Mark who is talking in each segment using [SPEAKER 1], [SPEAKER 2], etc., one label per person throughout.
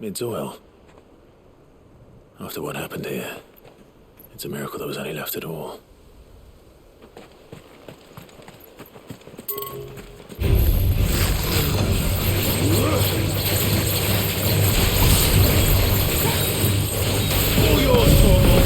[SPEAKER 1] Mid's oil. After what happened here, it's a miracle there was any left at all.
[SPEAKER 2] All yours, Torvald.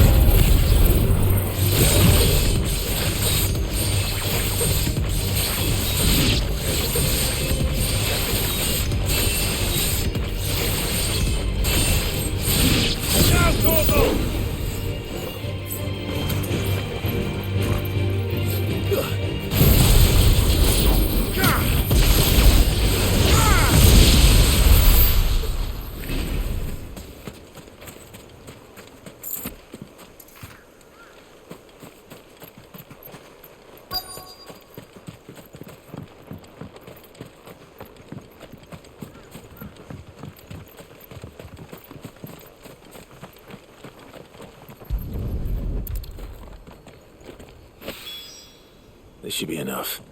[SPEAKER 1] This should be enough.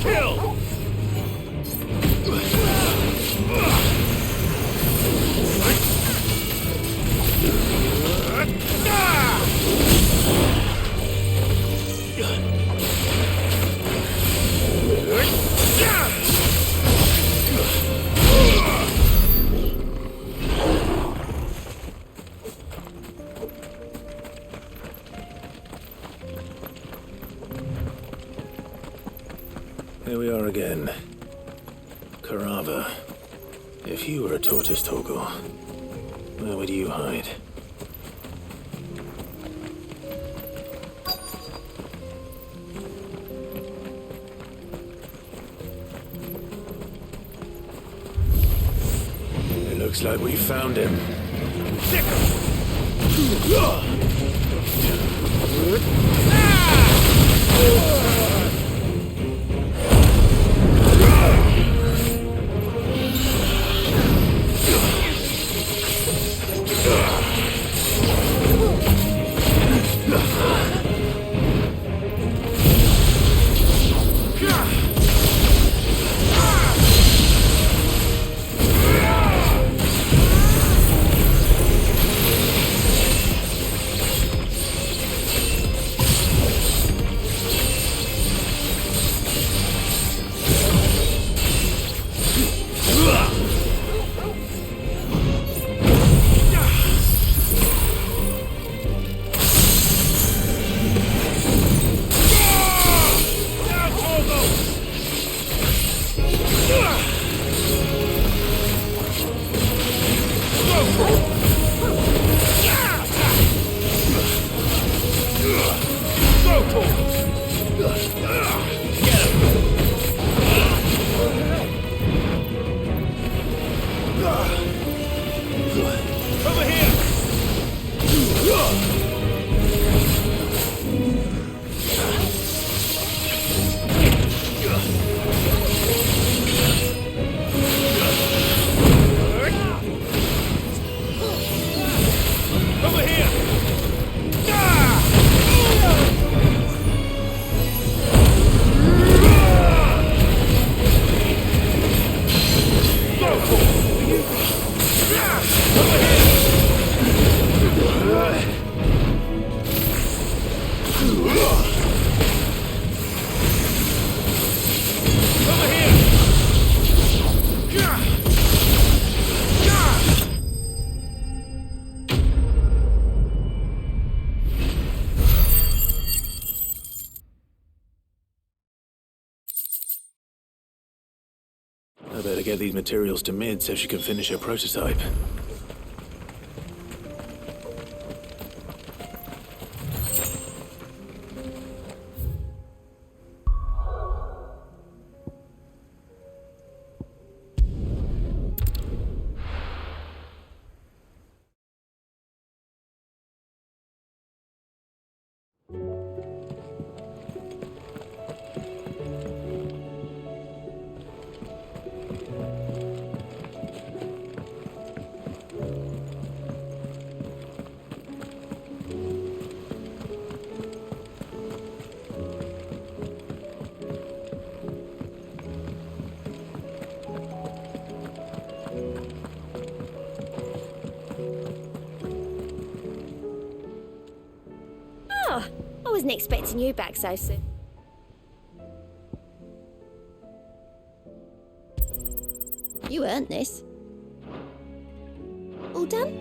[SPEAKER 2] Kill!
[SPEAKER 1] Here we are again. Karava. If you were a tortoise, Torgal, where would you hide? It looks like we found him. I better get these materials to Mid so she can finish her prototype.
[SPEAKER 3] I wasn't expecting you back so soon. You earned this. All done?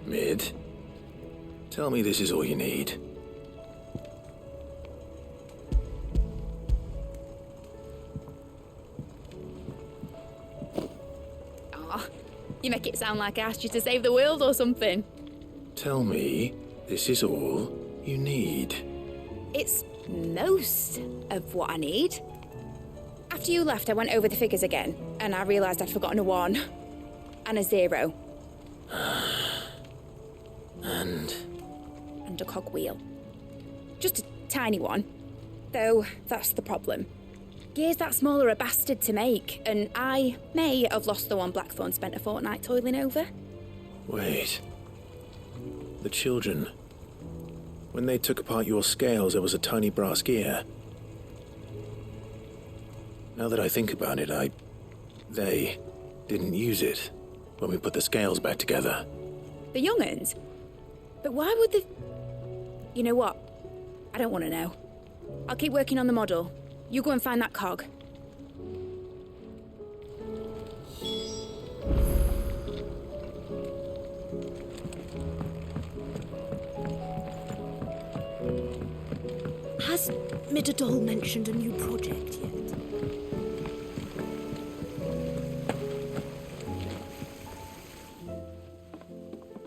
[SPEAKER 1] Mid, tell me this is all you need.
[SPEAKER 4] Oh, you make it sound like I asked you to save the world or something.
[SPEAKER 1] Tell me this is all you need.
[SPEAKER 4] It's most of what I need. After you left, I went over the figures again, and I realised I'd forgotten a one. And a 0.
[SPEAKER 1] And
[SPEAKER 4] And a cogwheel. Just a tiny one. Though, that's the problem. Gears that small are a bastard to make, and I may have lost the one Blackthorn spent a fortnight toiling over.
[SPEAKER 1] wait. The children. When they took apart your scales, there was a tiny brass gear. Now that I think about it, they didn't use it when we put the scales back together.
[SPEAKER 4] The young'uns? But why would the... You know what? I don't want to know. I'll keep working on the model. You go and find that cog.
[SPEAKER 3] Has Midadol mentioned a new project yet?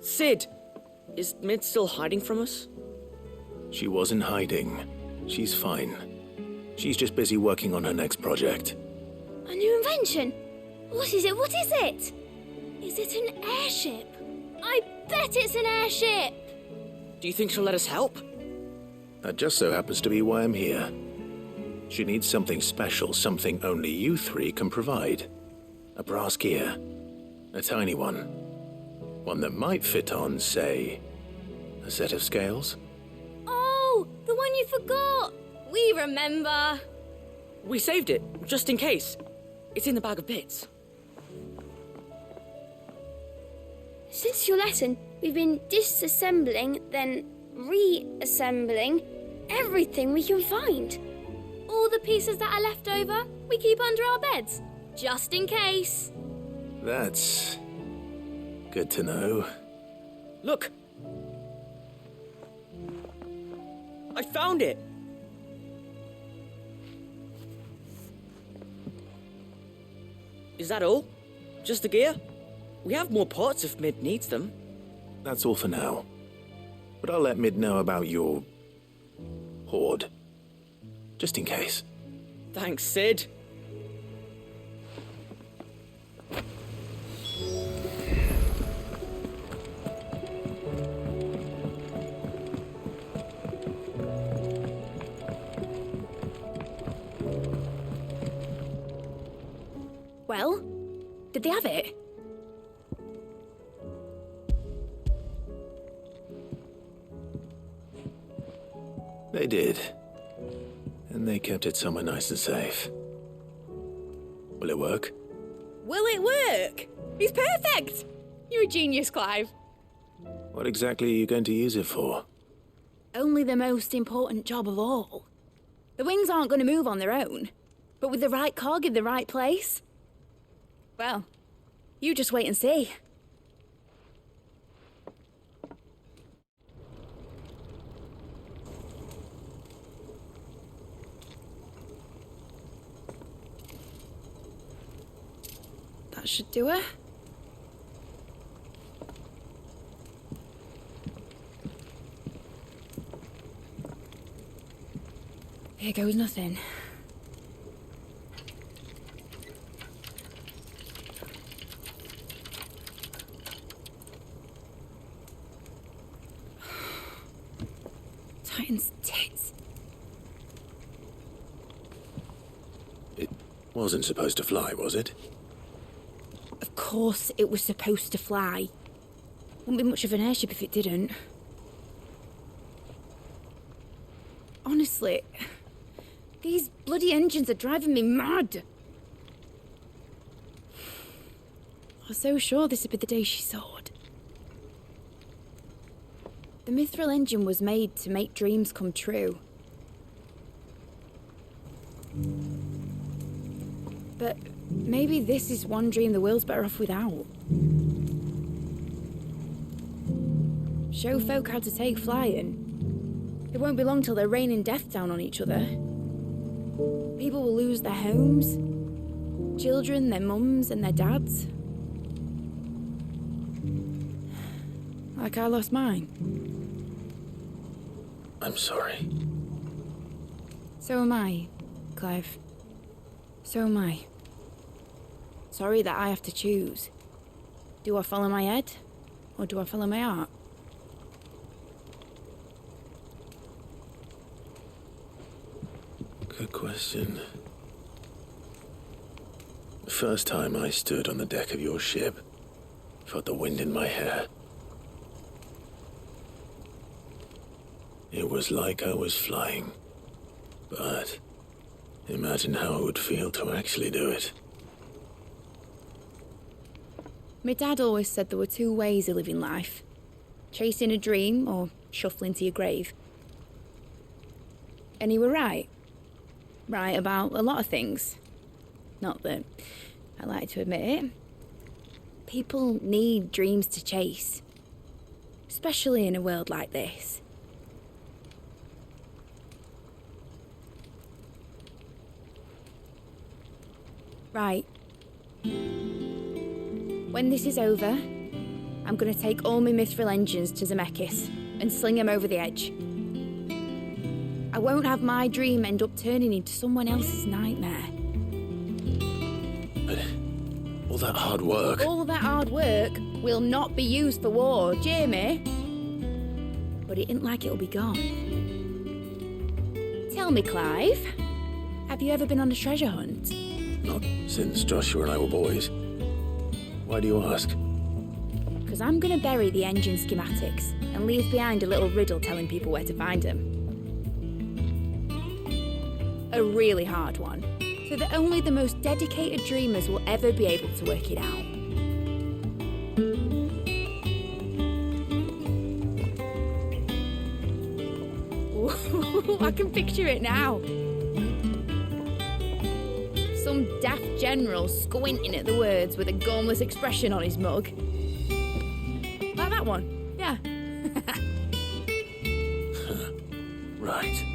[SPEAKER 2] Sid! Is Mid still hiding from us?
[SPEAKER 1] She wasn't hiding. She's fine. She's just busy working on her next project.
[SPEAKER 3] A new invention? What is it? What is it? Is it an airship? I bet it's an airship!
[SPEAKER 2] Do you think she'll let us help?
[SPEAKER 1] That just so happens to be why I'm here. She needs something special, something only you three can provide. A brass gear. A tiny one. One that might fit on, say, a set of scales?
[SPEAKER 3] Oh, the one you forgot! We remember!
[SPEAKER 2] We saved it, just in case. It's in the bag of bits.
[SPEAKER 3] Since your lesson, we've been disassembling, then reassembling everything we can find. All the pieces that are left over, we keep under our beds, just in case.
[SPEAKER 1] That's good to know.
[SPEAKER 2] Look! I found it! Is that all? Just the gear? We have more parts if Mid needs them.
[SPEAKER 1] That's all for now. But I'll let Mid know about your hoard. Just in case.
[SPEAKER 2] Thanks, Sid.
[SPEAKER 4] Well, did they have it?
[SPEAKER 1] They did. And they kept it somewhere nice and safe. Will it work?
[SPEAKER 4] Will it work? It's perfect! You're a genius, Clive.
[SPEAKER 1] What exactly are you going to use it for?
[SPEAKER 4] Only the most important job of all. The wings aren't going to move on their own, but with the right cog in the right place. Well, you just wait and see. That should do it. Here goes nothing. Titan's tits.
[SPEAKER 1] It wasn't supposed to fly, was it?
[SPEAKER 4] Of course it was supposed to fly. Wouldn't be much of an airship if it didn't. Honestly, these bloody engines are driving me mad. I was so sure this would be the day she soared. The Mithril engine was made to make dreams come true. But maybe this is one dream the world's better off without. Show folk how to take flying. It won't be long till they're raining death down on each other. People will lose their homes, children, their mums and their dads. Like I lost mine.
[SPEAKER 1] I'm sorry.
[SPEAKER 4] So am I, Clive. So am I. Sorry that I have to choose. Do I follow my head? Or do I follow my heart?
[SPEAKER 1] Good question. The first time I stood on the deck of your ship, felt the wind in my hair. It was like I was flying. But imagine how it would feel to actually do it.
[SPEAKER 4] My dad always said there were two ways of living life. Chasing a dream or shuffling to your grave. And he were right. Right about a lot of things. Not that I like to admit it. People need dreams to chase. Especially in a world like this. Right. When this is over, I'm going to take all my mithril engines to Zemeckis and sling them over the edge. I won't have my dream end up turning into someone else's nightmare.
[SPEAKER 1] But all that hard work...
[SPEAKER 4] All that hard work will not be used for war, Jamie. But it isn't like it'll be gone. Tell me, Clive, have you ever been on a treasure hunt?
[SPEAKER 1] Not since Joshua and I were boys. Why do you ask?
[SPEAKER 4] Because I'm going to bury the engine schematics and leave behind a little riddle telling people where to find them. A really hard one, so that only the most dedicated dreamers will ever be able to work it out. Ooh, I can picture it now. Some daft general squinting at the words with a gormless expression on his mug. Like that one, yeah.
[SPEAKER 1] Right.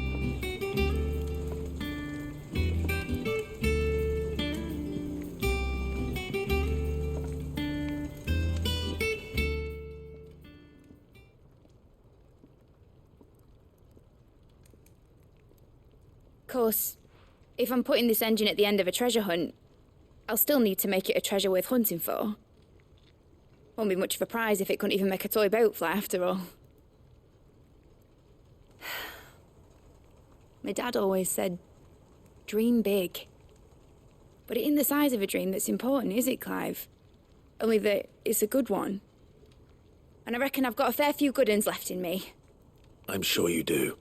[SPEAKER 4] Of course, if I'm putting this engine at the end of a treasure hunt, I'll still need to make it a treasure worth hunting for. Won't be much of a prize if it couldn't even make a toy boat fly after all. My dad always said, dream big. But it ain't the size of a dream that's important, is it, Clive? Only that it's a good one. And I reckon I've got a fair few good uns left in me.
[SPEAKER 1] I'm sure you do.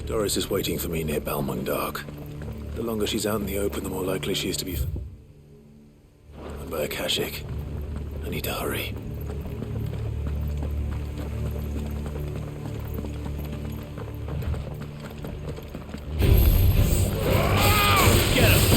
[SPEAKER 1] Doris is waiting for me near Balmung Dark. The longer she's out in the open, the more likely she is to be found by a Kashik. I need to hurry. Get him!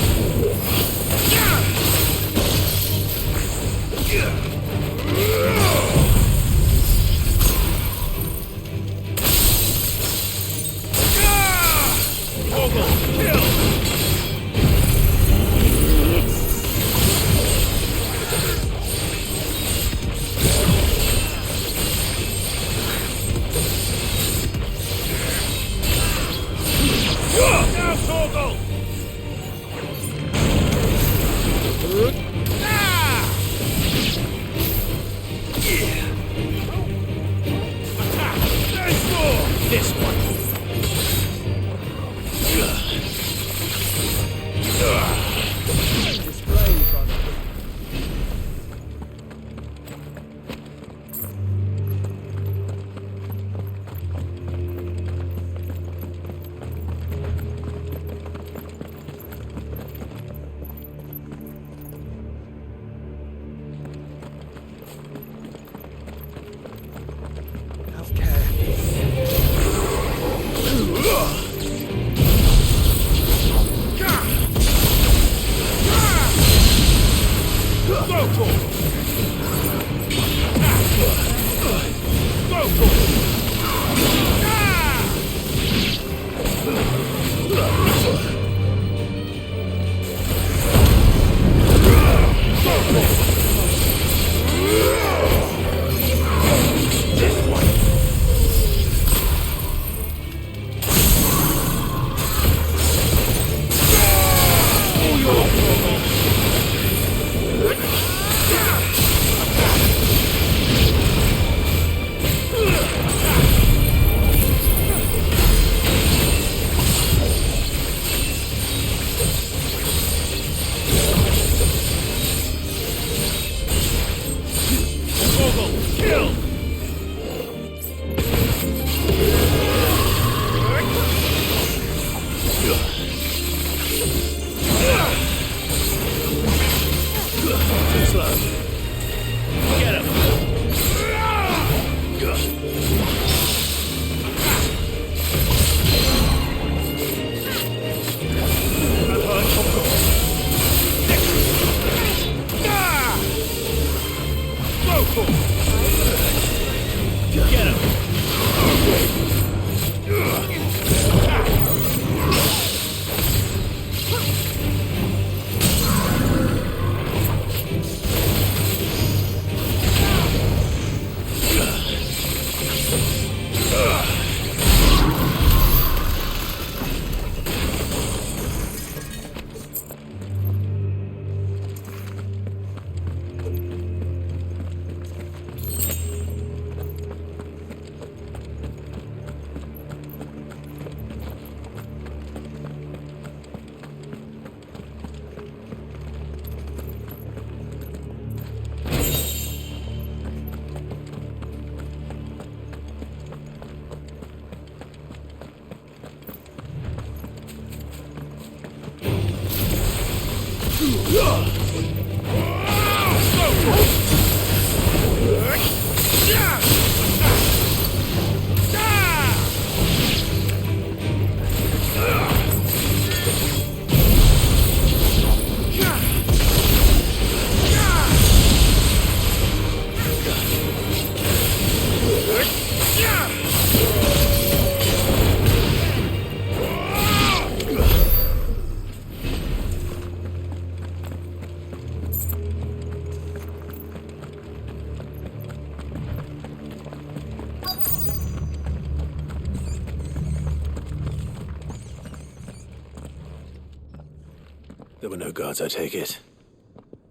[SPEAKER 1] There were no guards, I take it.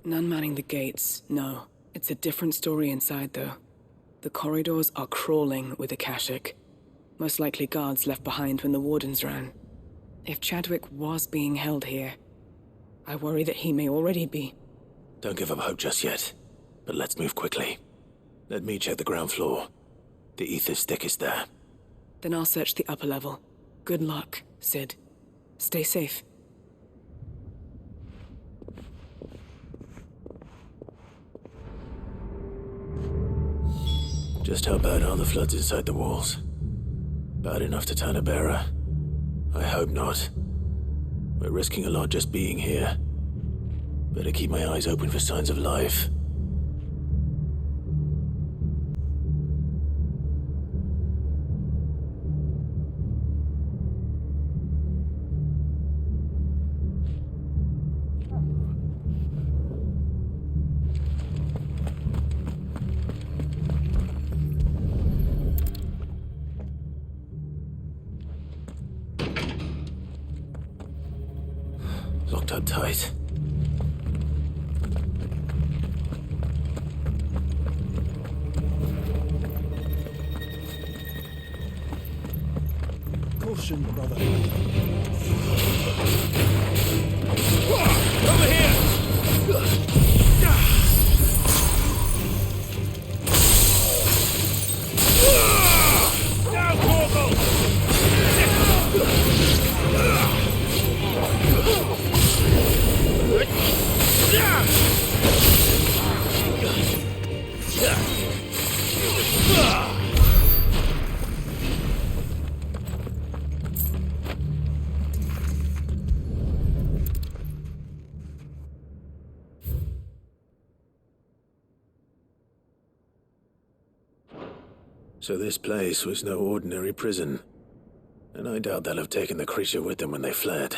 [SPEAKER 5] None manning the gates, no. It's a different story inside, though. The corridors are crawling with Akashic. Most likely guards left behind when the wardens ran. If Chadwick was being held here, I worry that he may already be.
[SPEAKER 1] Don't give up hope just yet, but let's move quickly. Let me check the ground floor. The ether stick is there.
[SPEAKER 5] Then I'll search the upper level. Good luck, Sid. Stay safe.
[SPEAKER 1] Just how bad are the floods inside the walls? Bad enough to turn a bearer? I hope not. We're risking a lot just being here. Better keep my eyes open for signs of life. Locked up tight.
[SPEAKER 6] Caution, brother.
[SPEAKER 1] Over here! Now, Corporal! So this place was no ordinary prison. And I doubt they'll have taken the creature with them when they fled.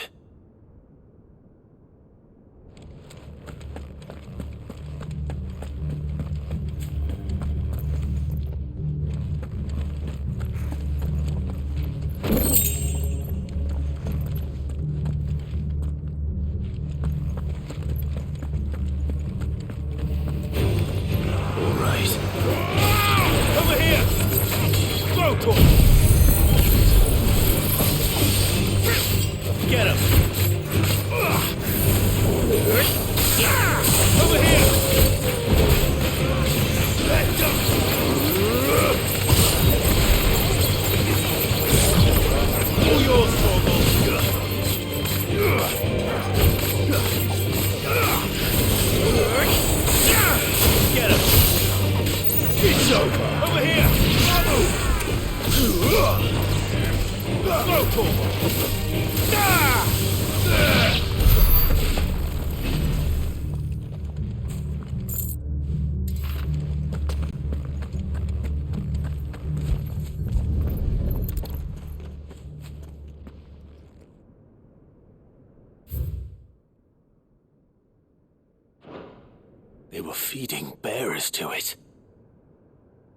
[SPEAKER 1] They were feeding bearers to it.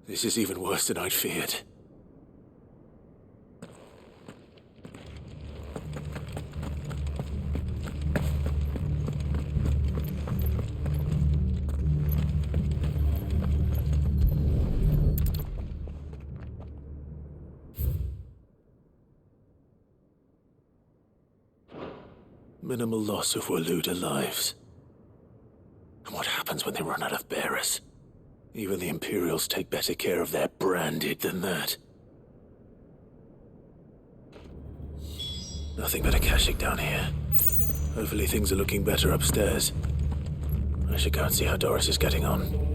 [SPEAKER 1] This is even worse than I'd feared. Minimal loss of Waluda lives. And what happens when they run out of bearers? Even the Imperials take better care of their branded than that. Nothing but a Akashic down here. Hopefully things are looking better upstairs. I should go and see how Doris is getting on.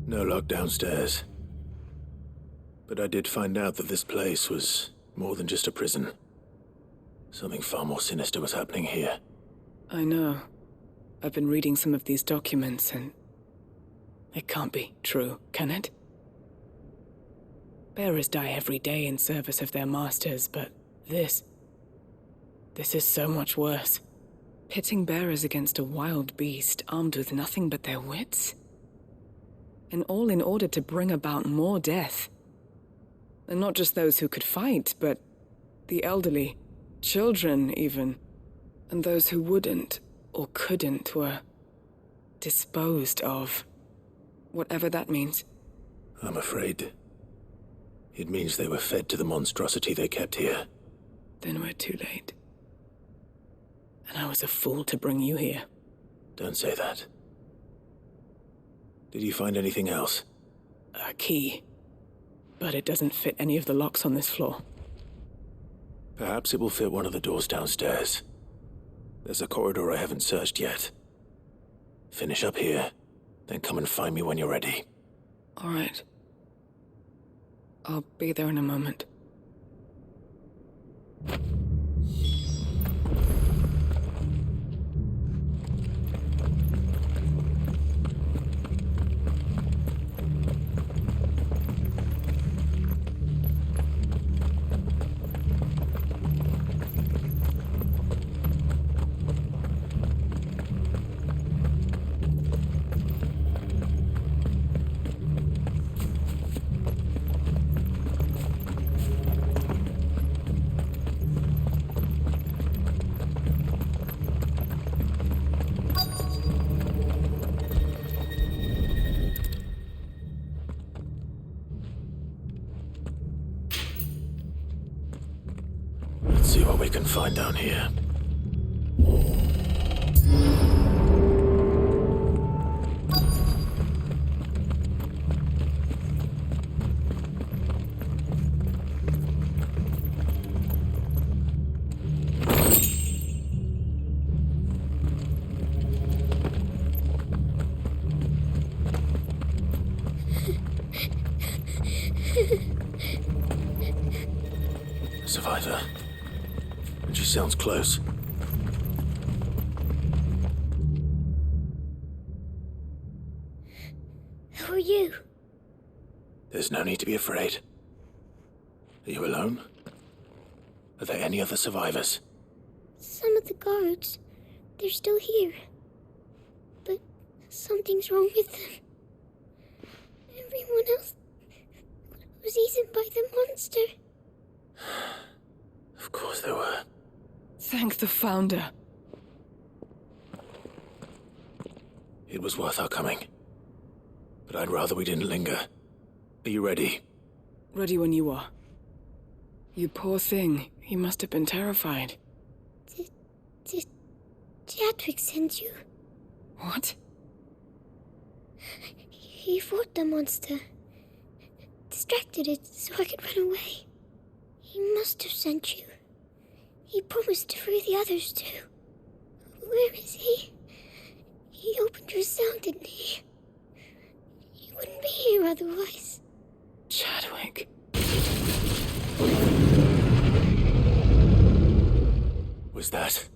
[SPEAKER 1] No lock downstairs. But I did find out that this place was more than just a prison. Something far more sinister was happening here.
[SPEAKER 5] I know. I've been reading some of these documents and... it can't be true, can it? Bearers die every day in service of their masters, but this is so much worse. Pitting bearers against a wild beast armed with nothing but their wits? And all in order to bring about more death. And not just those who could fight, but the elderly, children even. And those who wouldn't or couldn't were disposed of. Whatever that means.
[SPEAKER 1] I'm afraid it means they were fed to the monstrosity they kept here.
[SPEAKER 5] Then we're too late. And I was a fool to bring you here.
[SPEAKER 1] Don't say that. Did you find anything else?
[SPEAKER 5] A key. But it doesn't fit any of the locks on this floor.
[SPEAKER 1] Perhaps it will fit one of the doors downstairs. There's a corridor I haven't searched yet. Finish up here, then come and find me when you're ready.
[SPEAKER 5] All right. I'll be there in a moment.
[SPEAKER 1] Let's see what we can find down here. Survivor. And she sounds close.
[SPEAKER 3] Who are you?
[SPEAKER 1] There's no need to be afraid. Are you alone? Are there any other survivors?
[SPEAKER 3] Some of the guards. They're still here. But something's wrong with them. Everyone else was eaten by the monster.
[SPEAKER 1] Of course there were.
[SPEAKER 5] Thank the Founder.
[SPEAKER 1] It was worth our coming. But I'd rather we didn't linger. Are you ready?
[SPEAKER 5] Ready when you are. You poor thing. He must have been terrified.
[SPEAKER 3] Did Chadwick send you?
[SPEAKER 5] What?
[SPEAKER 3] He fought the monster. Distracted it so I could run away. He must have sent you. He promised to free the others too. Where is he? He opened your cell, didn't he? He wouldn't be here otherwise.
[SPEAKER 5] Chadwick.
[SPEAKER 1] Was that?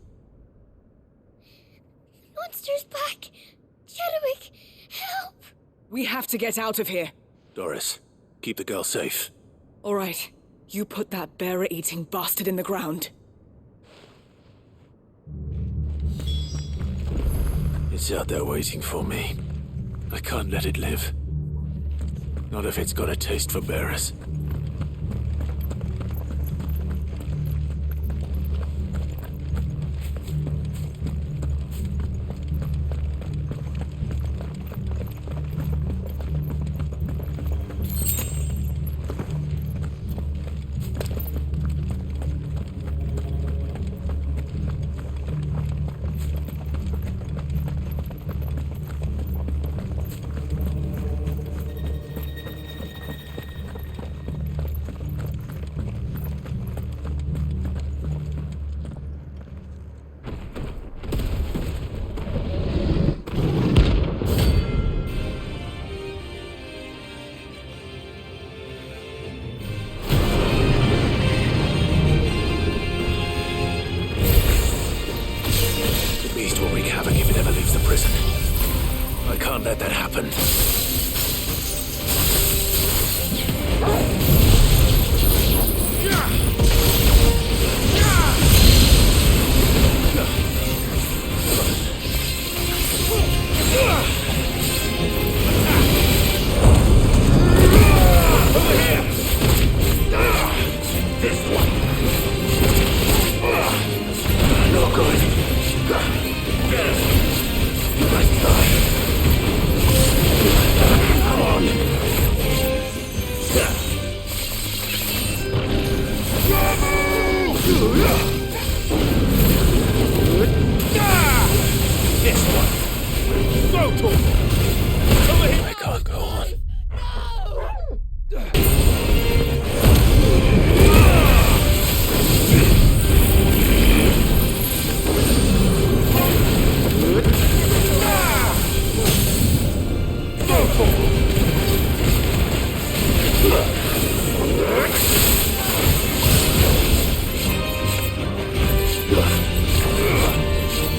[SPEAKER 3] Monster's back! Chadwick, help!
[SPEAKER 5] We have to get out of here.
[SPEAKER 1] Doris, keep the girl safe.
[SPEAKER 5] All right. You put that bearer-eating bastard in the ground.
[SPEAKER 1] It's out there waiting for me. I can't let it live. Not if it's got a taste for bearers. Let that happen.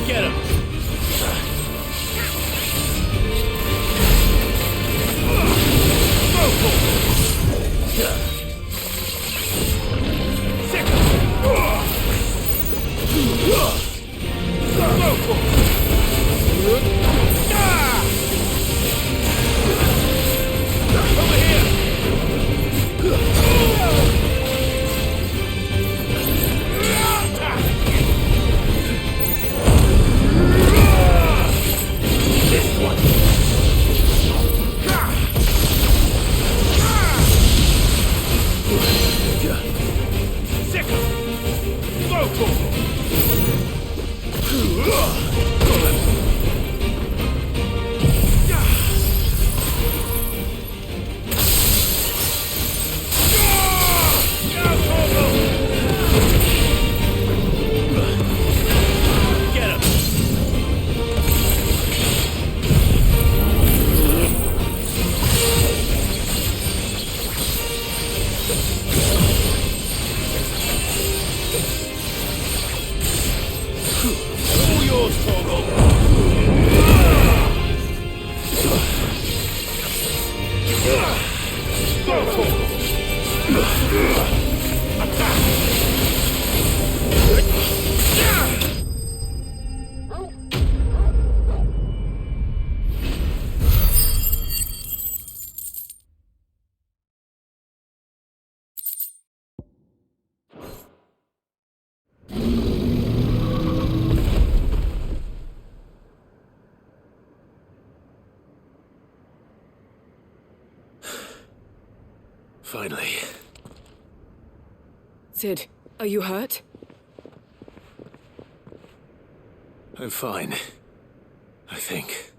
[SPEAKER 1] Get him! Finally.
[SPEAKER 5] Sid, are you hurt?
[SPEAKER 1] I'm fine. I think.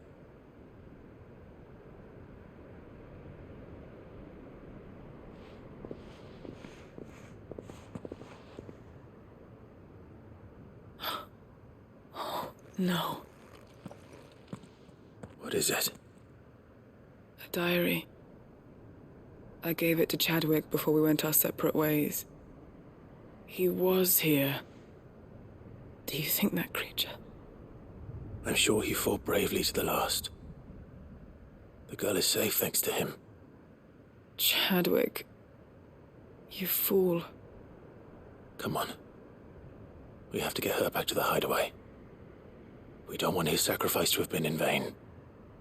[SPEAKER 5] No.
[SPEAKER 1] What is it?
[SPEAKER 5] A diary. I gave it to Chadwick before we went our separate ways. He was here. Do you think that creature?
[SPEAKER 1] I'm sure he fought bravely to the last. The girl is safe thanks to him.
[SPEAKER 5] Chadwick. You fool.
[SPEAKER 1] Come on. We have to get her back to the hideaway. We don't want his sacrifice to have been in vain.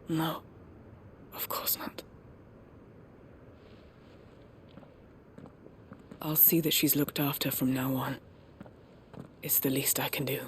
[SPEAKER 5] No. Of course not. I'll see that she's looked after from now on. It's the least I can do.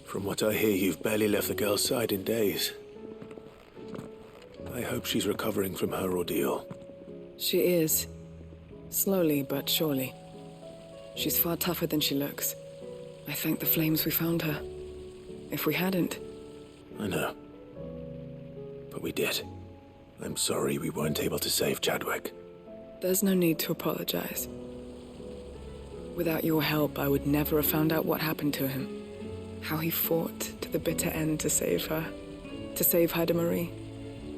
[SPEAKER 1] From what I hear, you've barely left the girl's side in days. I hope she's recovering from her ordeal.
[SPEAKER 5] She is. Slowly but surely. She's far tougher than she looks. I thank the flames we found her. If we hadn't...
[SPEAKER 1] I know. But we did. I'm sorry we weren't able to save Chadwick.
[SPEAKER 5] There's no need to apologize. Without your help, I would never have found out what happened to him. How he fought to the bitter end to save her. To save Haida Marie.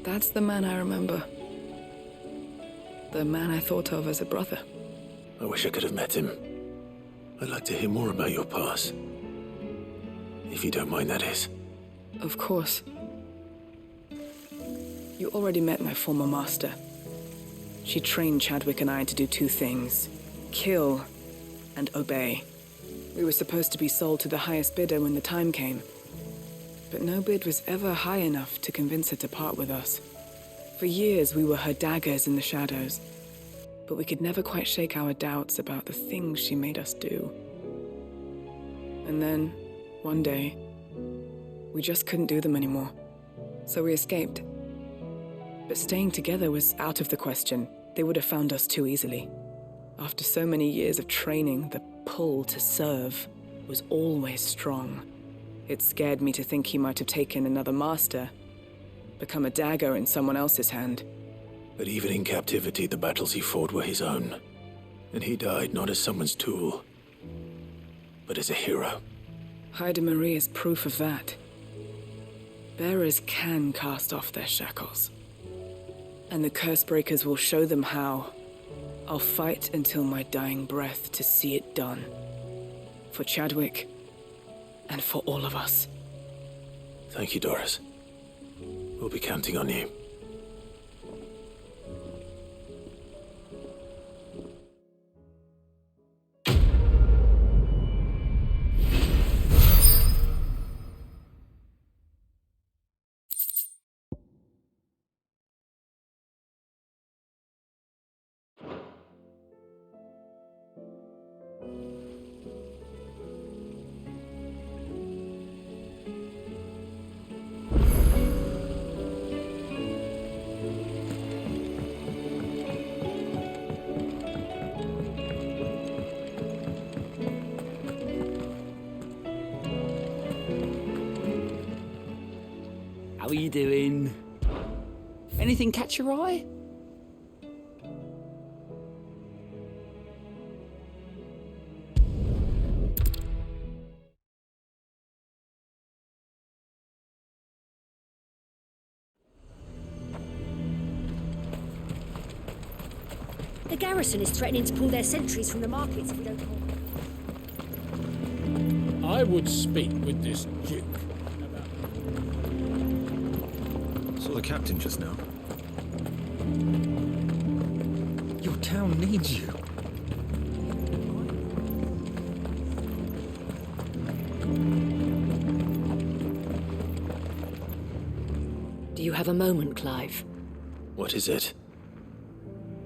[SPEAKER 5] That's the man I remember. The man I thought of as a brother.
[SPEAKER 1] I wish I could have met him. I'd like to hear more about your past. If you don't mind, that is.
[SPEAKER 5] Of course. You already met my former master. She trained Chadwick and I to do two things. Kill and obey. We were supposed to be sold to the highest bidder when the time came. But no bid was ever high enough to convince her to part with us. For years, we were her daggers in the shadows. But we could never quite shake our doubts about the things she made us do. And then, one day, we just couldn't do them anymore. So we escaped. But staying together was out of the question. They would have found us too easily. After so many years of training, the pull to serve was always strong. It scared me to think he might have taken another master, become a dagger in someone else's hand.
[SPEAKER 1] But even in captivity, the battles he fought were his own. And he died not as someone's tool, but as a hero.
[SPEAKER 5] Haida Marie is proof of that. Bearers can cast off their shackles. And the Cursebreakers will show them how. I'll fight until my dying breath to see it done. For Chadwick, and for all of us.
[SPEAKER 1] Thank you, Doris. We'll be counting on you.
[SPEAKER 6] How are you doing? Anything catch your eye?
[SPEAKER 7] The garrison is threatening to pull their sentries from the markets if we don't hold them.
[SPEAKER 8] I would speak with this Duke.
[SPEAKER 9] Saw the captain just now.
[SPEAKER 6] Your town needs you.
[SPEAKER 10] Do you have a moment, Clive?
[SPEAKER 1] What is it?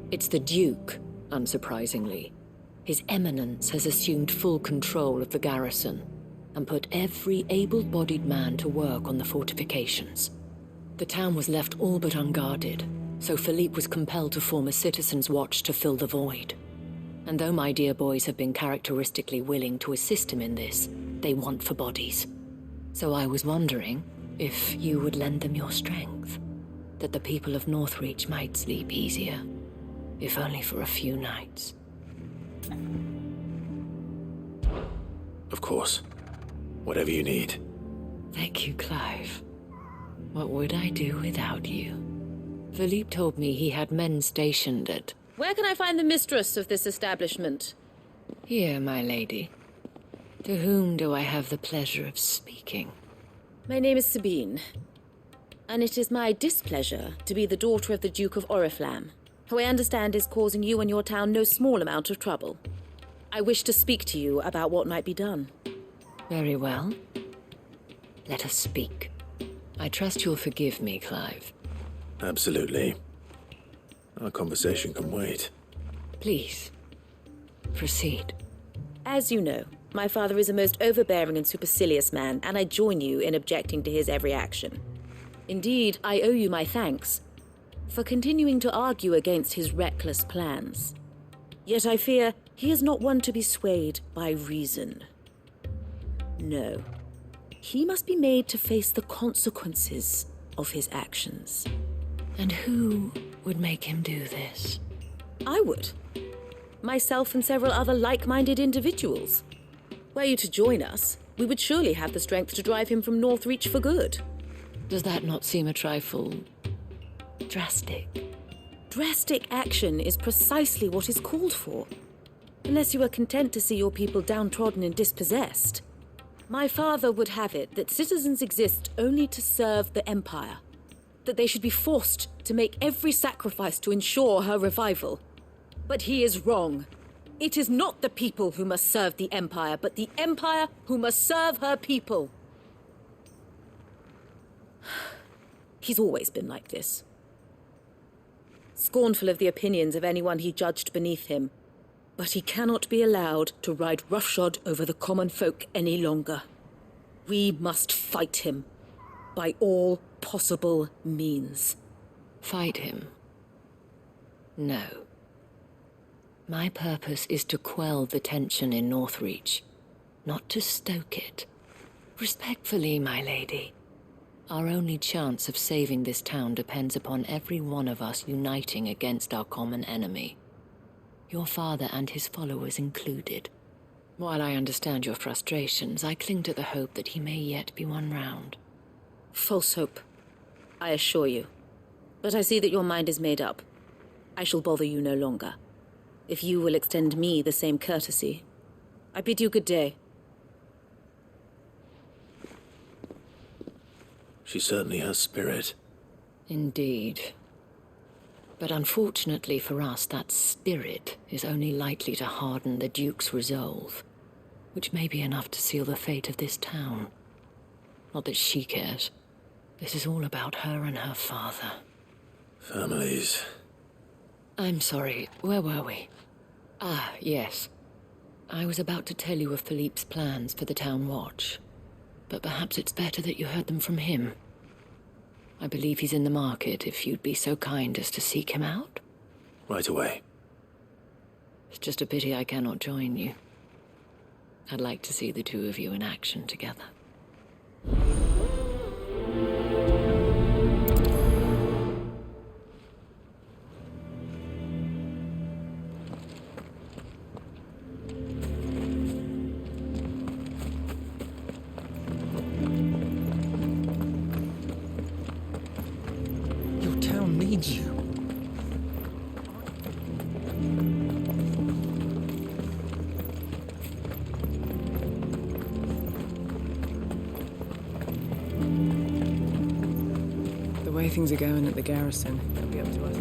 [SPEAKER 10] It's the Duke, unsurprisingly. His Eminence has assumed full control of the garrison and put every able-bodied man to work on the fortifications. The town was left all but unguarded, so Philippe was compelled to form a citizen's watch to fill the void. And though my dear boys have been characteristically willing to assist him in this, they want for bodies. So I was wondering if you would lend them your strength, that the people of Northreach might sleep easier, if only for a few nights.
[SPEAKER 1] Of course. Whatever you need.
[SPEAKER 10] Thank you, Clive. What would I do without you? Philippe told me he had men stationed at...
[SPEAKER 11] Where can I find the mistress of this establishment?
[SPEAKER 10] Here, my lady. To whom do I have the pleasure of speaking?
[SPEAKER 11] My name is Sabine, and it is my displeasure to be the daughter of the Duke of Oriflamme, who I understand is causing you and your town no small amount of trouble. I wish to speak to you about what might be done.
[SPEAKER 10] Very well. Let us speak. I trust you'll forgive me, Clive.
[SPEAKER 1] Absolutely. Our conversation can wait.
[SPEAKER 10] Please, proceed.
[SPEAKER 11] As you know, my father is a most overbearing and supercilious man, and I join you in objecting to his every action. Indeed, I owe you my thanks for continuing to argue against his reckless plans. Yet I fear he is not one to be swayed by reason. No. He must be made to face the consequences of his actions.
[SPEAKER 10] And who would make him do this?
[SPEAKER 11] I would. Myself and several other like-minded individuals. Were you to join us, we would surely have the strength to drive him from Northreach for good.
[SPEAKER 10] Does that not seem a trifle... drastic?
[SPEAKER 11] Drastic action is precisely what is called for. Unless you are content to see your people downtrodden and dispossessed. My father would have it that citizens exist only to serve the Empire. That they should be forced to make every sacrifice to ensure her revival. But he is wrong. It is not the people who must serve the Empire, but the Empire who must serve her people. He's always been like this. Scornful of the opinions of anyone he judged beneath him. But he cannot be allowed to ride roughshod over the common folk any longer. We must fight him by all possible means.
[SPEAKER 10] Fight him? No. My purpose is to quell the tension in Northreach, not to stoke it. Respectfully, my lady. Our only chance of saving this town depends upon every one of us uniting against our common enemy. Your father and his followers included. While I understand your frustrations, I cling to the hope that he may yet be won round.
[SPEAKER 11] False hope, I assure you. But I see that your mind is made up. I shall bother you no longer. If you will extend me the same courtesy, I bid you good day.
[SPEAKER 1] She certainly has spirit.
[SPEAKER 10] Indeed. But unfortunately for us, that spirit is only likely to harden the Duke's resolve, which may be enough to seal the fate of this town. Not that she cares. This is all about her and her father.
[SPEAKER 1] Families.
[SPEAKER 10] I'm sorry, where were we? Ah, yes. I was about to tell you of Philippe's plans for the town watch, but perhaps it's better that you heard them from him. I believe he's in the market, if you'd be so kind as to seek him out.
[SPEAKER 1] Right away.
[SPEAKER 10] It's just a pity I cannot join you. I'd like to see the two of you in action together.
[SPEAKER 9] Your town needs you.
[SPEAKER 5] The way things are going at the garrison, it'll be up to us.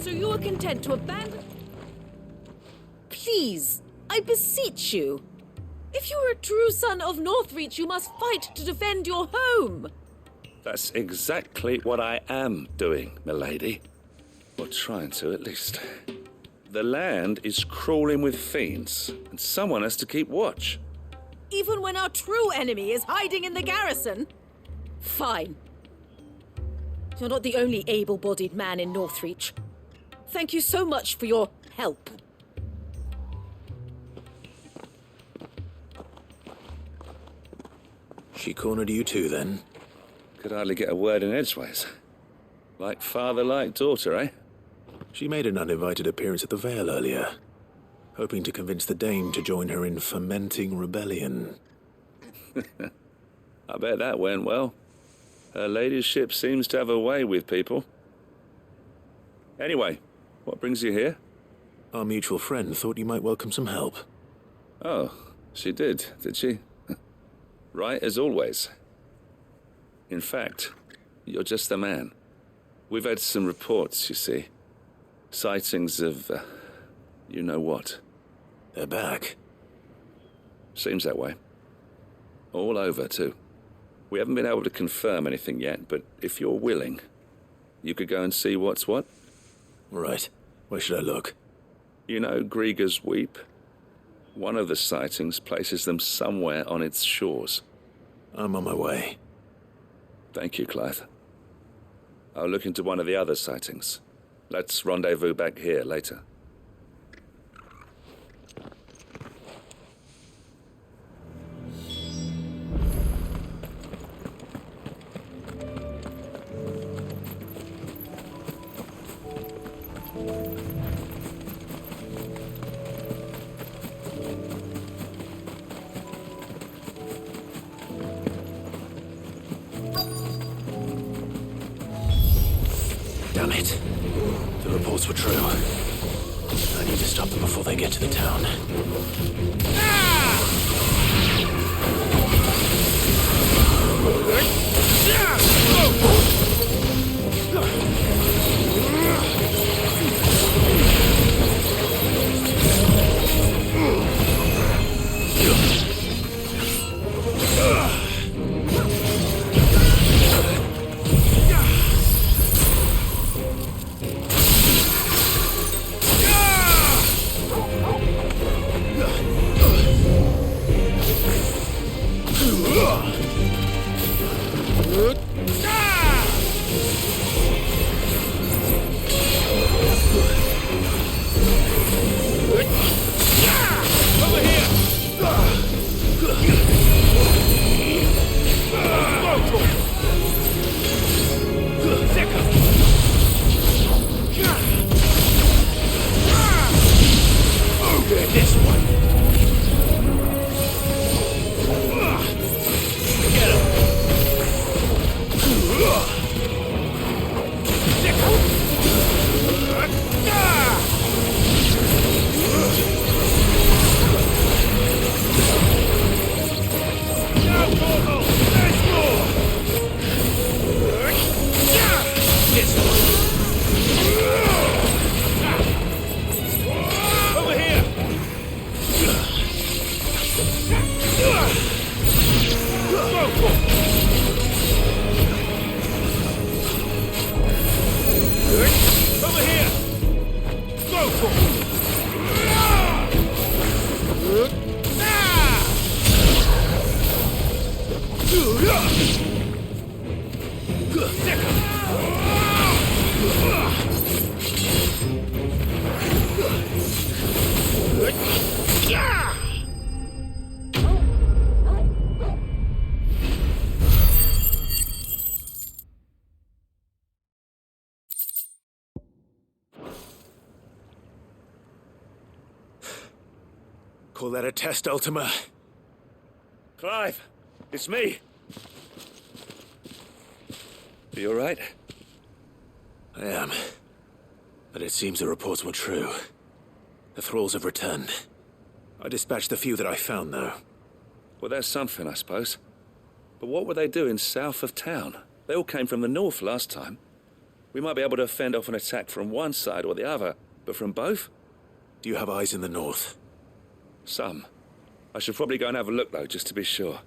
[SPEAKER 11] So you are content to abandon... Please, I beseech you. If you are a true son of Northreach, you must fight to defend your home.
[SPEAKER 12] That's exactly what I am doing, milady. Or trying to, at least. The land is crawling with fiends, and someone has to keep watch.
[SPEAKER 11] Even when our true enemy is hiding in the garrison? Fine. You're not the only able-bodied man in Northreach. Thank you so much for your help.
[SPEAKER 1] She cornered you too, then?
[SPEAKER 12] Could hardly get a word in edgeways. Like father, like daughter, eh?
[SPEAKER 1] She made an uninvited appearance at the Vale earlier, hoping to convince the Dame to join her in fomenting rebellion.
[SPEAKER 12] I bet that went well. Her ladyship seems to have a way with people. Anyway, what brings you here?
[SPEAKER 1] Our mutual friend thought you might welcome some help.
[SPEAKER 12] Oh, she did she? Right as always. In fact, you're just the man. We've had some reports, you see. Sightings of, you know what.
[SPEAKER 1] They're back.
[SPEAKER 12] Seems that way. All over, too. We haven't been able to confirm anything yet, but if you're willing, you could go and see what's what.
[SPEAKER 1] Right. Where should I look?
[SPEAKER 12] You know Grieger's Weep? One of the sightings places them somewhere on its shores.
[SPEAKER 1] I'm on my way.
[SPEAKER 12] Thank you, Clive. I'll look into one of the other sightings. Let's rendezvous back here later.
[SPEAKER 1] Damn it. The reports were true. I need to stop them before they get to the town. This one. Get him. Over here! Over here! Go for it! Call that a test, Ultima?
[SPEAKER 12] Clive, it's me. Are you all right?
[SPEAKER 1] I am. But it seems the reports were true. The thralls have returned. I dispatched the few that I found, though.
[SPEAKER 12] Well, that's something, I suppose. But what were they doing south of town? They all came from the north last time. We might be able to fend off an attack from one side or the other, but from both?
[SPEAKER 1] Do you have eyes in the north?
[SPEAKER 12] Some. I should probably go and have a look, though, just to be sure.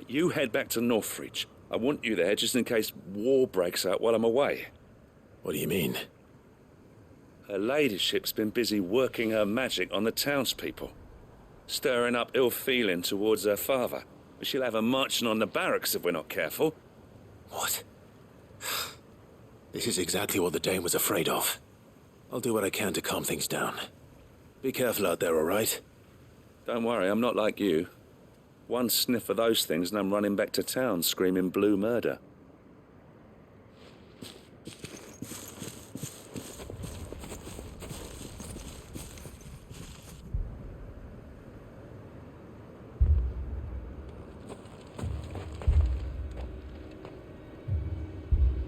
[SPEAKER 12] You head back to Northreach. I want you there just in case war breaks out while I'm away.
[SPEAKER 1] What do you mean?
[SPEAKER 12] Her ladyship's been busy working her magic on the townspeople, stirring up ill feeling towards her father. She'll have her marching on the barracks if we're not careful.
[SPEAKER 1] What? This is exactly what the Dane was afraid of. I'll do what I can to calm things down. Be careful out there, all right?
[SPEAKER 12] Don't worry, I'm not like you. One sniff of those things and I'm running back to town screaming blue murder.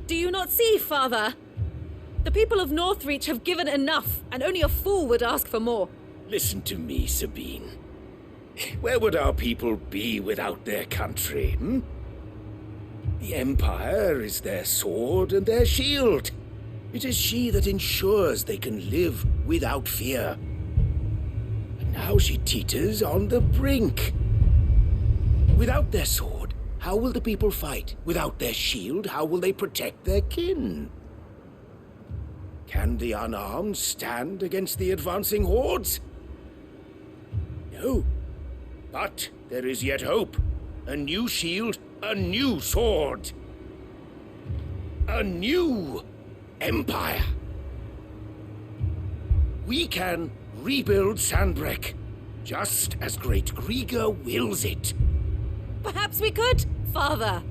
[SPEAKER 11] Do you not see, Father? The people of Northreach have given enough, and only a fool would ask for more.
[SPEAKER 13] Listen to me, Sabine. Where would our people be without their country, hmm? The Empire is their sword and their shield. It is she that ensures they can live without fear. And now she teeters on the brink. Without their sword, how will the people fight? Without their shield, how will they protect their kin? Can the unarmed stand against the advancing hordes? No. But there is yet hope. A new shield, a new sword. A new empire. We can rebuild Sandbreck, just as Great Grieger wills it.
[SPEAKER 11] Perhaps we could, Father.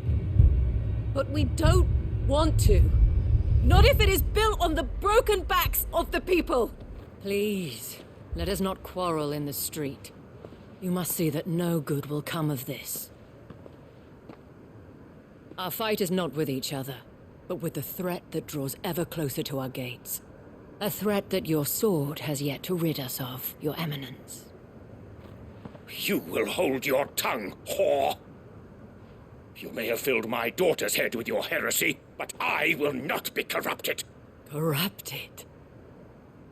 [SPEAKER 11] But we don't want to. Not if it is built on the broken backs of the people.
[SPEAKER 10] Please, let us not quarrel in the street. You must see that no good will come of this. Our fight is not with each other, but with the threat that draws ever closer to our gates. A threat that your sword has yet to rid us of, Your Eminence.
[SPEAKER 13] You will hold your tongue, whore! You may have filled my daughter's head with your heresy, but I will not be corrupted.
[SPEAKER 10] Corrupted?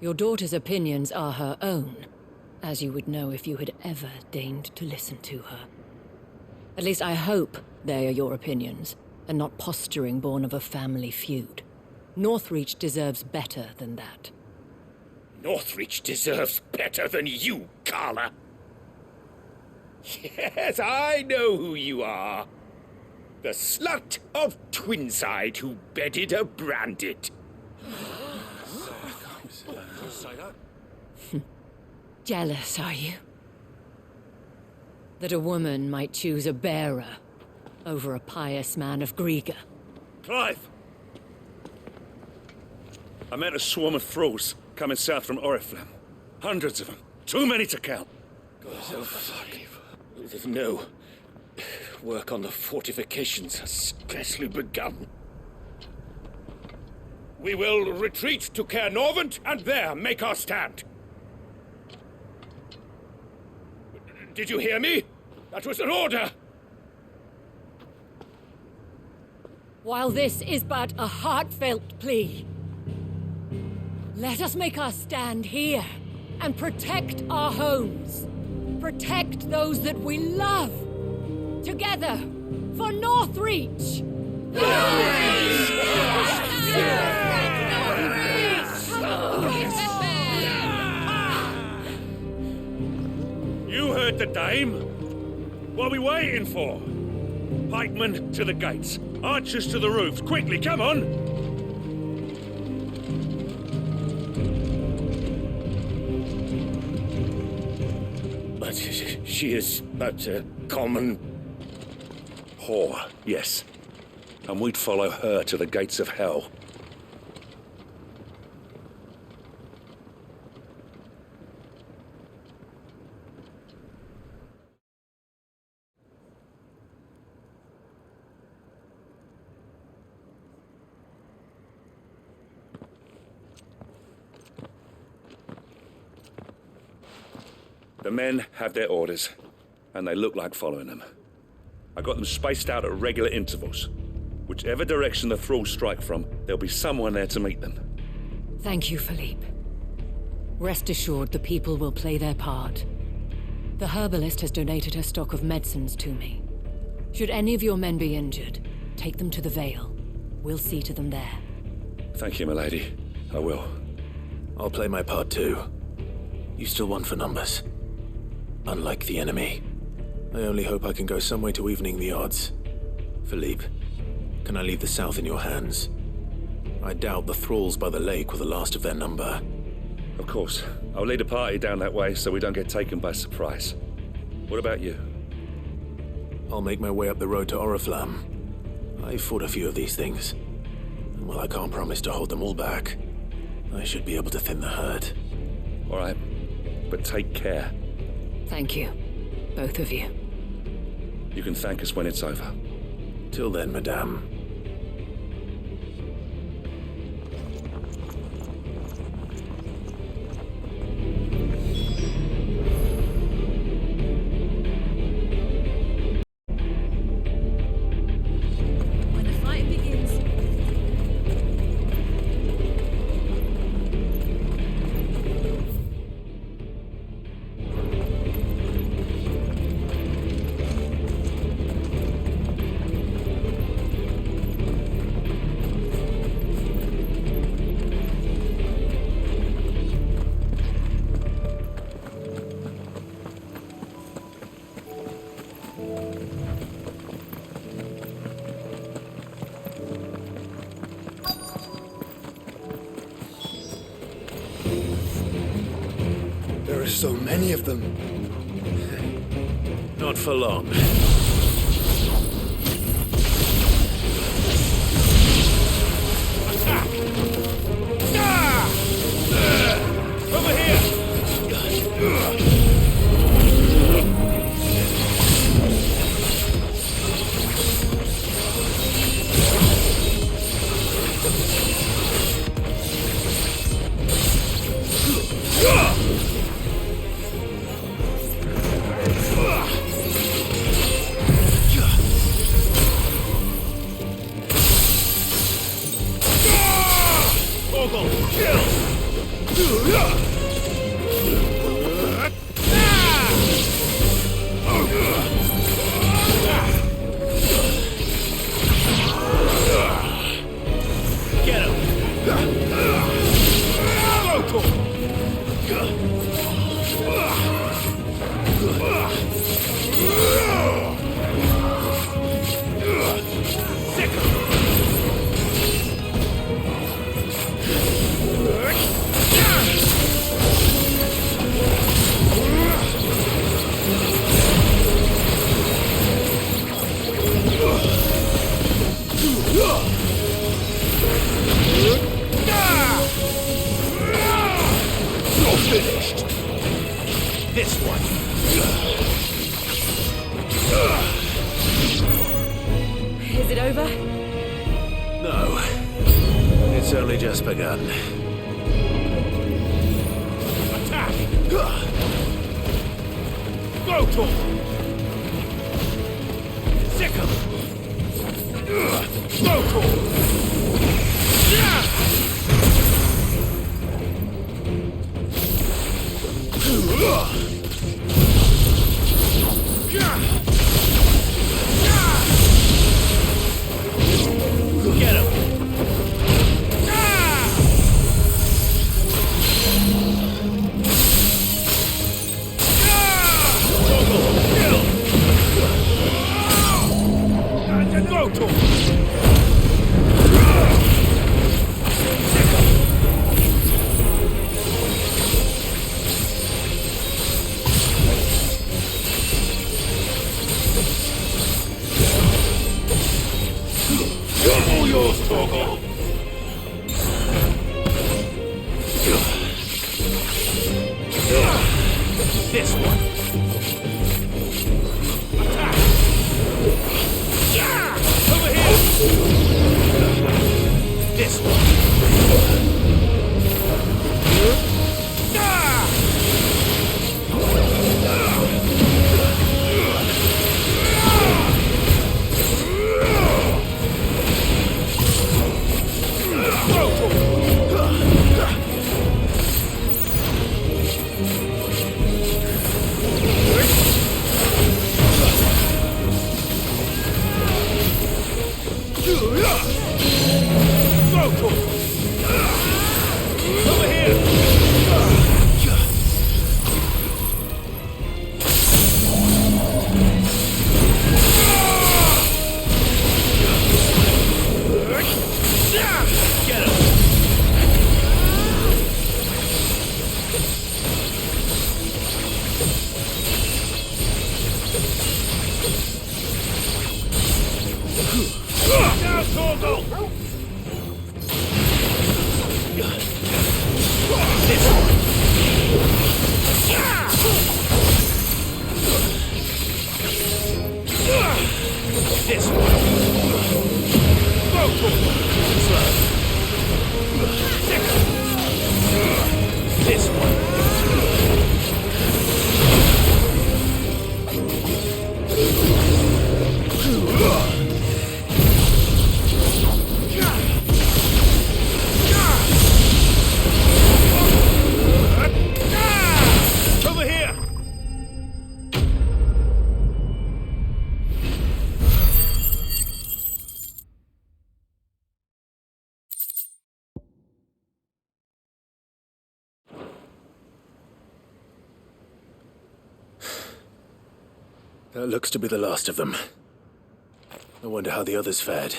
[SPEAKER 10] Your daughter's opinions are her own, as you would know if you had ever deigned to listen to her. At least I hope they are your opinions, and not posturing born of a family feud. Northreach deserves better than that.
[SPEAKER 13] Northreach deserves better than you, Carla. Yes, I know who you are. The slut of Twinside who bedded a branded.
[SPEAKER 10] Jealous, are you? That a woman might choose a bearer over a pious man of Grieger.
[SPEAKER 12] Clive! I met a swarm of thralls coming south from Oriflamme. Hundreds of them. Too many to count.
[SPEAKER 13] Oh, fuck. No. Work on the fortifications has scarcely begun. We will retreat to Caer Norvent and there make our stand. Did you hear me? That was an order!
[SPEAKER 10] While this is but a heartfelt plea, let us make our stand here and protect our homes. Protect those that we love. Together, for Northreach!
[SPEAKER 12] You heard the dame. What are we waiting for? Pikemen to the gates. Archers to the roofs. Quickly, come on!
[SPEAKER 13] But she is but a common...
[SPEAKER 12] whore, yes. And we'd follow her to the gates of hell. The men have their orders, and they look like following them. I got them spaced out at regular intervals. Whichever direction the thralls strike from, there'll be someone there to meet them.
[SPEAKER 10] Thank you, Philippe. Rest assured the people will play their part. The herbalist has donated her stock of medicines to me. Should any of your men be injured, take them to the Vale. We'll see to them there.
[SPEAKER 12] Thank you, milady. I will.
[SPEAKER 1] I'll play my part too. You still want for numbers. Unlike the enemy. I only hope I can go some way to evening the odds. Philippe, can I leave the south in your hands? I doubt the thralls by the lake were the last of their number.
[SPEAKER 12] Of course. I'll lead a party down that way so we don't get taken by surprise. What about you?
[SPEAKER 1] I'll make my way up the road to Oriflamme. I fought a few of these things. And while I can't promise to hold them all back, I should be able to thin the herd.
[SPEAKER 12] All right. But take care.
[SPEAKER 10] Thank you. Both of you.
[SPEAKER 12] You can thank us when it's over.
[SPEAKER 1] Till then, madame.
[SPEAKER 14] When the fight begins...
[SPEAKER 13] There are so many of them.
[SPEAKER 1] Not for long.
[SPEAKER 13] Attack! Over here!
[SPEAKER 1] This one.
[SPEAKER 11] Is it over?
[SPEAKER 1] No. It's only just begun.
[SPEAKER 13] Attack! Go, Tor! Sickle! Go, Tor!
[SPEAKER 1] Get him!
[SPEAKER 13] Go, Tor! All yours, Torgal!
[SPEAKER 1] This one.
[SPEAKER 13] Attack! Over here!
[SPEAKER 1] This one.
[SPEAKER 13] Over here!
[SPEAKER 1] Get him!
[SPEAKER 13] Now, Torgal!
[SPEAKER 1] This one. This one.
[SPEAKER 13] Go, Torgal!
[SPEAKER 1] Slow. This one.
[SPEAKER 13] Over here!
[SPEAKER 1] That looks to be the last of them. I wonder how the others fared.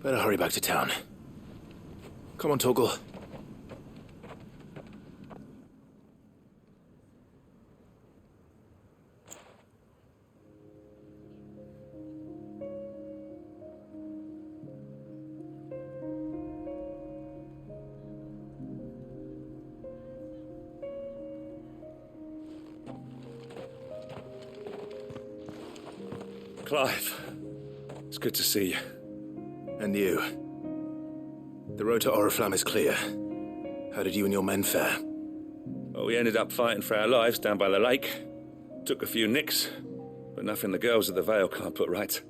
[SPEAKER 1] Better hurry back to town. Come on, Torgal.
[SPEAKER 12] Clive, it's good to see you.
[SPEAKER 1] And you. The road to Oriflamme is clear. How did you and your men fare?
[SPEAKER 12] Well, we ended up fighting for our lives down by the lake. Took a few nicks, but nothing the girls of the Vale can't put right.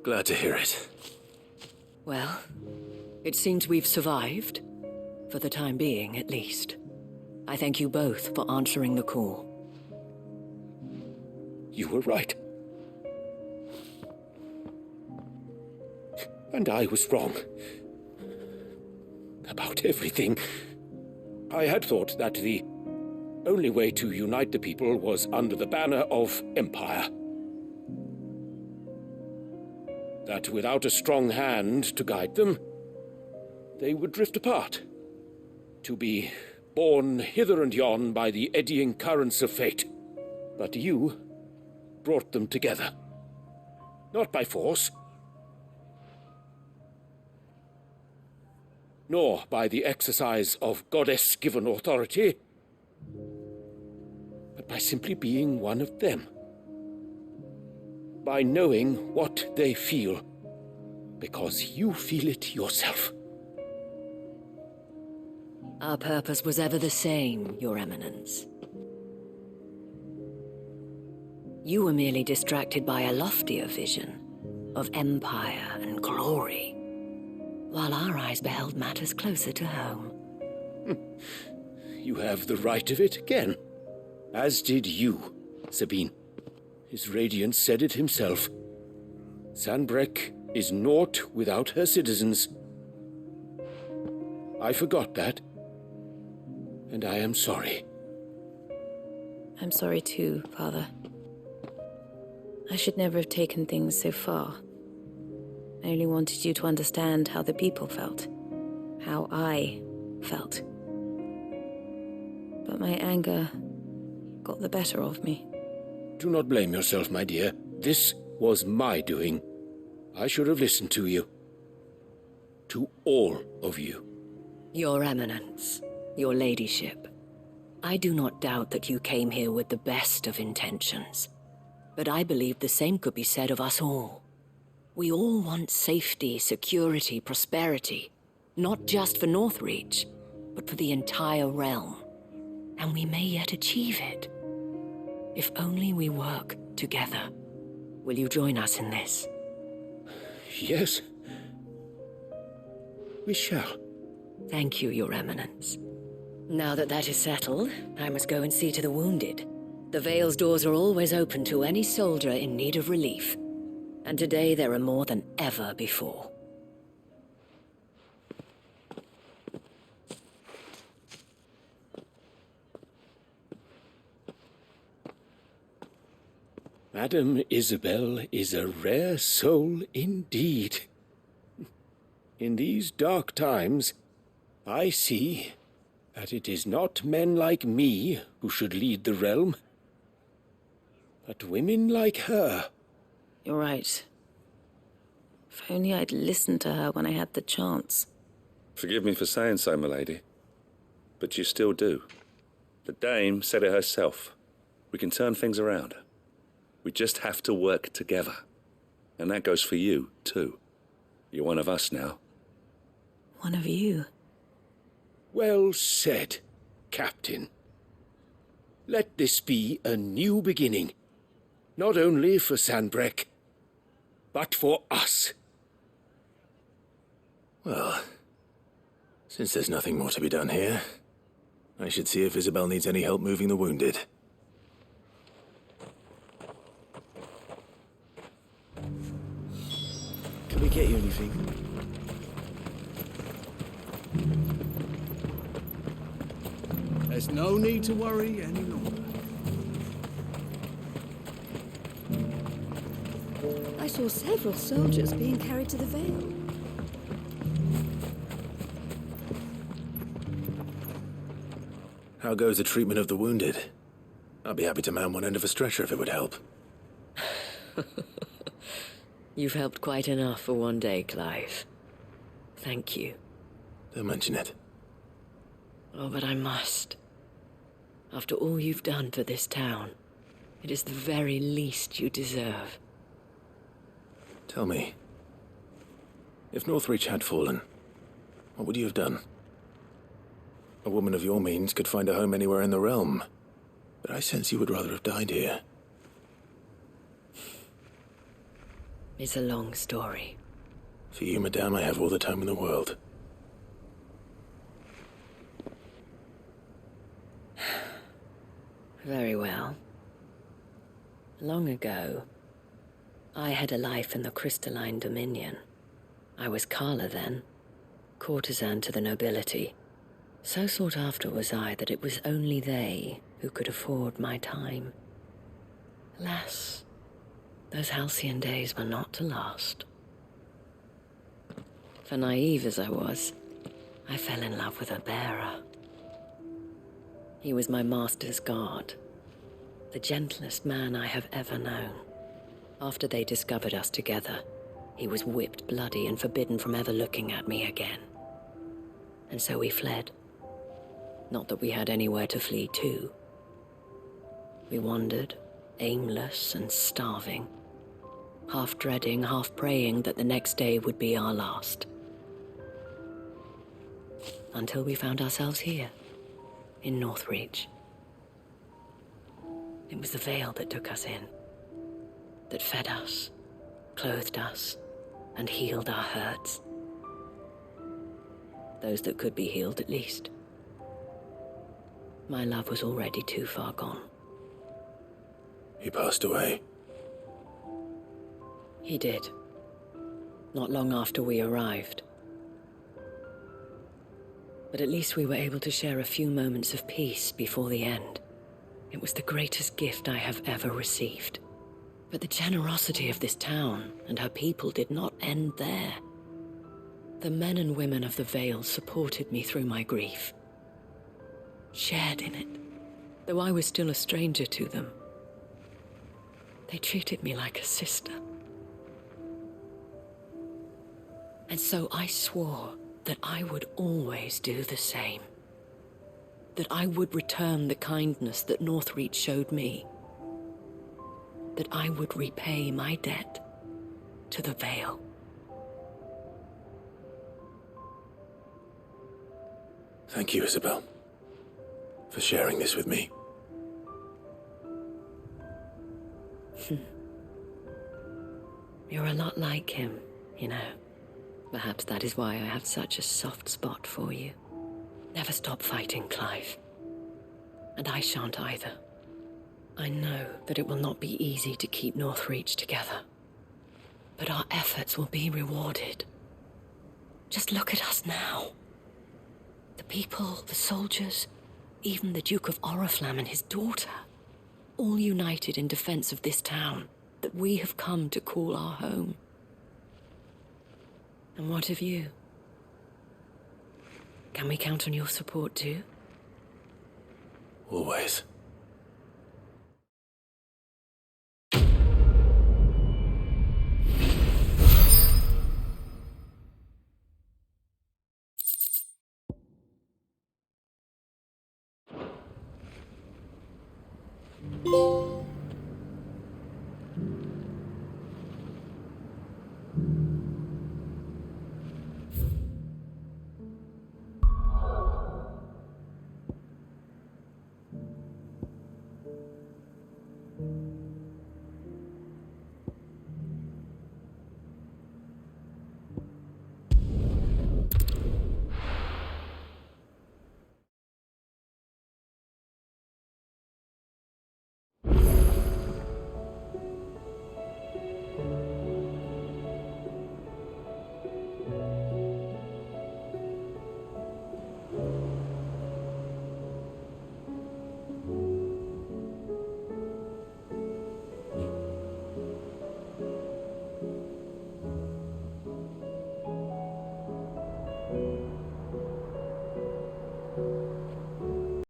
[SPEAKER 1] Glad to hear it.
[SPEAKER 10] Well, it seems we've survived. For the time being, at least. I thank you both for answering the call.
[SPEAKER 13] You were right. And I was wrong. About everything. I had thought that the only way to unite the people was under the banner of Empire. That without a strong hand to guide them, they would drift apart. To be borne hither and yon by the eddying currents of fate. But you brought them together. Not by force, nor by the exercise of goddess-given authority, but by simply being one of them. By knowing what they feel, because you feel it yourself.
[SPEAKER 10] Our purpose was ever the same, Your Eminence. You were merely distracted by a loftier vision of empire and glory, while our eyes beheld matters closer to home.
[SPEAKER 13] You have the right of it again. As did you, Sabine. His radiance said it himself. Sanbreque is naught without her citizens. I forgot that. And I am sorry.
[SPEAKER 11] I'm sorry too, Father. I should never have taken things so far. I only wanted you to understand how the people felt. How I felt. But my anger got the better of me.
[SPEAKER 13] Do not blame yourself, my dear. This was my doing. I should have listened to you. To all of you.
[SPEAKER 10] Your Eminence, your ladyship, I do not doubt that you came here with the best of intentions. But I believe the same could be said of us all. We all want safety, security, prosperity. Not just for Northreach, but for the entire realm. And we may yet achieve it. If only we work together. Will you join us in this?
[SPEAKER 13] Yes. We shall.
[SPEAKER 10] Thank you, Your Eminence. Now that that is settled, I must go and see to the wounded. The Vale's doors are always open to any soldier in need of relief. And today there are more than ever before.
[SPEAKER 13] Madame Isabel is a rare soul indeed. In these dark times, I see that it is not men like me who should lead the realm, but women like her.
[SPEAKER 11] You're right. If only I'd listened to her when I had the chance.
[SPEAKER 12] Forgive me for saying so, milady, but you still do. The dame said it herself. We can turn things around. We just have to work together. And that goes for you, too. You're one of us now.
[SPEAKER 11] One of you?
[SPEAKER 13] Well said, Captain. Let this be a new beginning. Not only for Sanbreque, but for us.
[SPEAKER 1] Well, since there's nothing more to be done here, I should see if Isabel needs any help moving the wounded.
[SPEAKER 6] Can we get you anything?
[SPEAKER 8] There's no need to worry any longer.
[SPEAKER 14] I saw several soldiers being carried to the Vale.
[SPEAKER 1] How goes the treatment of the wounded? I'd be happy to man one end of a stretcher if it would help.
[SPEAKER 10] You've helped quite enough for one day, Clive. Thank you.
[SPEAKER 1] Don't mention it.
[SPEAKER 10] Oh, but I must. After all you've done for this town, it is the very least you deserve.
[SPEAKER 1] Tell me, if Northreach had fallen, what would you have done? A woman of your means could find a home anywhere in the realm, but I sense you would rather have died here.
[SPEAKER 10] It's a long story.
[SPEAKER 1] For you, madame, I have all the time in the world.
[SPEAKER 10] Very well. Long ago, I had a life in the crystalline dominion. I was Carla then, courtesan to the nobility. So sought after was I that it was only they who could afford my time. Alas, those halcyon days were not to last. For naive as I was, I fell in love with a bearer. He was my master's guard, the gentlest man I have ever known. After they discovered us together, he was whipped bloody and forbidden from ever looking at me again. And so we fled. Not that we had anywhere to flee to. We wandered, aimless and starving, half dreading, half praying that the next day would be our last. Until we found ourselves here, in Northreach. It was the Vale that took us in, that fed us, clothed us, and healed our hurts. Those that could be healed, at least. My love was already too far gone.
[SPEAKER 1] He passed away.
[SPEAKER 10] He did. Not long after we arrived. But at least we were able to share a few moments of peace before the end. It was the greatest gift I have ever received. But the generosity of this town and her people did not end there. The men and women of the Vale supported me through my grief, shared in it, though I was still a stranger to them. They treated me like a sister. And so I swore that I would always do the same. That I would return the kindness that Northreach showed me. That I would repay my debt to the Vale.
[SPEAKER 1] Thank you, Isabel, for sharing this with me.
[SPEAKER 10] You're a lot like him, you know. Perhaps that is why I have such a soft spot for you. Never stop fighting, Clive. And I shan't either. I know that it will not be easy to keep Northreach together. But our efforts will be rewarded. Just look at us now. The people, the soldiers, even the Duke of Oriflamme and his daughter, all united in defense of this town that we have come to call our home. And what of you? Can we count on your support too?
[SPEAKER 1] Always.